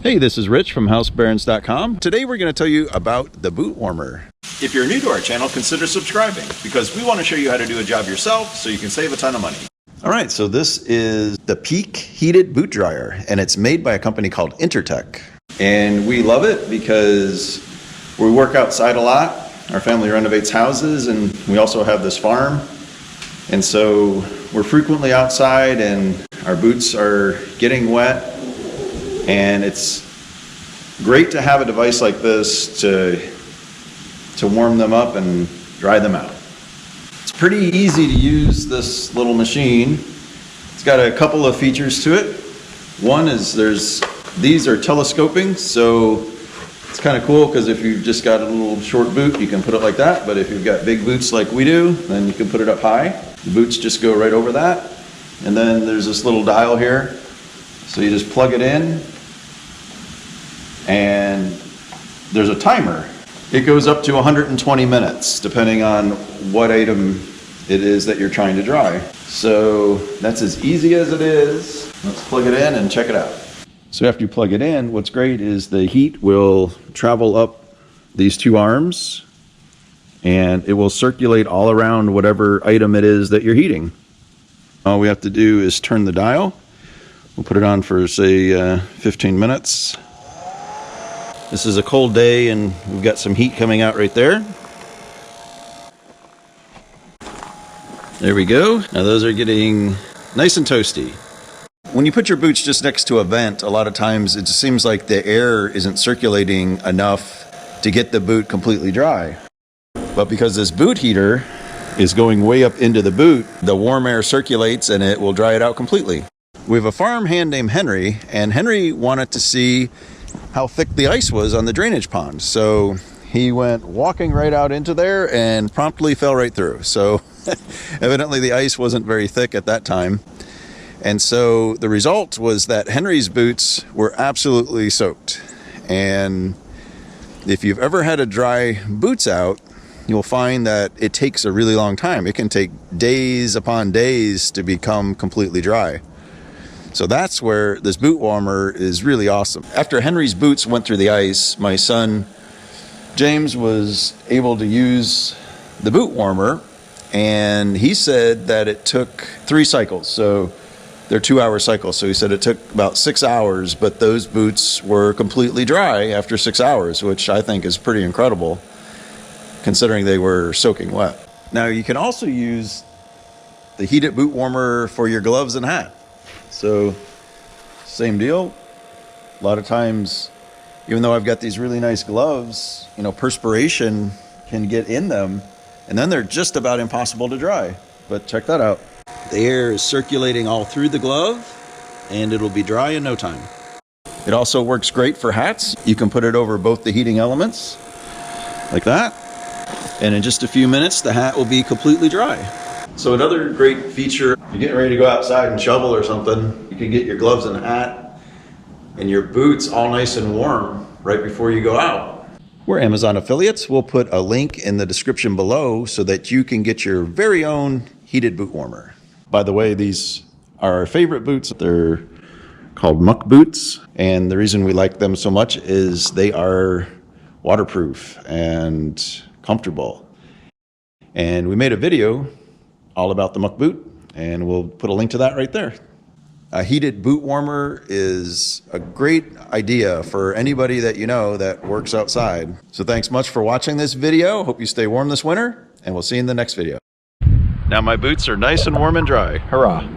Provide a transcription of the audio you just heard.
Hey, this is Rich from HouseBarons.com. Today we're going to tell you about the boot warmer. If you're new to our channel, consider subscribing because we want to show you how to do a job yourself so you can save a ton of money. All right, so this is the Peak heated boot dryer, and it's made by a company called Intertek. And we love it because we work outside a lot. Our family renovates houses, and we also have this farm. And so we're frequently outside and our boots are getting wet. And it's great to have a device like this to warm them up and dry them out. It's pretty easy to use this little machine. It's got a couple of features to it. One is these are telescoping, so it's kind of cool because if you've just got a little short boot, you can put it like that. But if you've got big boots like we do, then you can put it up high. The boots just go right over that. And then there's this little dial here. So you just plug it in. And there's a timer. It goes up to 120 minutes, depending on what item it is that you're trying to dry. So that's as easy as it is. Let's plug it in and check it out. So after you plug it in, what's great is the heat will travel up these two arms and it will circulate all around whatever item it is that you're heating. All we have to do is turn the dial. We'll put it on for, say, 15 minutes. This is a cold day and we've got some heat coming out right there. There we go. Now those are getting nice and toasty. When you put your boots just next to a vent, a lot of times it just seems like the air isn't circulating enough to get the boot completely dry. But because this boot heater is going way up into the boot, the warm air circulates and it will dry it out completely. We have a farmhand named Henry, and Henry wanted to see how thick the ice was on the drainage pond. So he went walking right out into there and promptly fell right through. So evidently the ice wasn't very thick at that time. And so the result was that Henry's boots were absolutely soaked. And if you've ever had to dry boots out, you'll find that it takes a really long time. It can take days upon days to become completely dry. So that's where this boot warmer is really awesome. After Henry's boots went through the ice, my son James was able to use the boot warmer, and he said that it took 3 cycles. So they're 2-hour cycles. So he said it took about 6 hours, but those boots were completely dry after 6 hours, which I think is pretty incredible considering they were soaking wet. Now you can also use the heated boot warmer for your gloves and hat. So same deal. A lot of times, even though I've got these really nice gloves, perspiration can get in them and then they're just about impossible to dry. But check that out. The air is circulating all through the glove and it'll be dry in no time. It also works great for hats. You can put it over both the heating elements like that. And in just a few minutes, the hat will be completely dry. So another great feature, if you're getting ready to go outside and shovel or something, you can get your gloves and hat and your boots all nice and warm right before you go out. We're Amazon affiliates. We'll put a link in the description below so that you can get your very own heated boot warmer. By the way, these are our favorite boots. They're called muck boots. And the reason we like them so much is they are waterproof and comfortable. And we made a video all about the muck boot, and we'll put a link to that right there. A heated boot warmer is a great idea for anybody that you know that works outside. So thanks much for watching this video. Hope you stay warm this winter, and we'll see you in the next video. Now my boots are nice and warm and dry. Hurrah!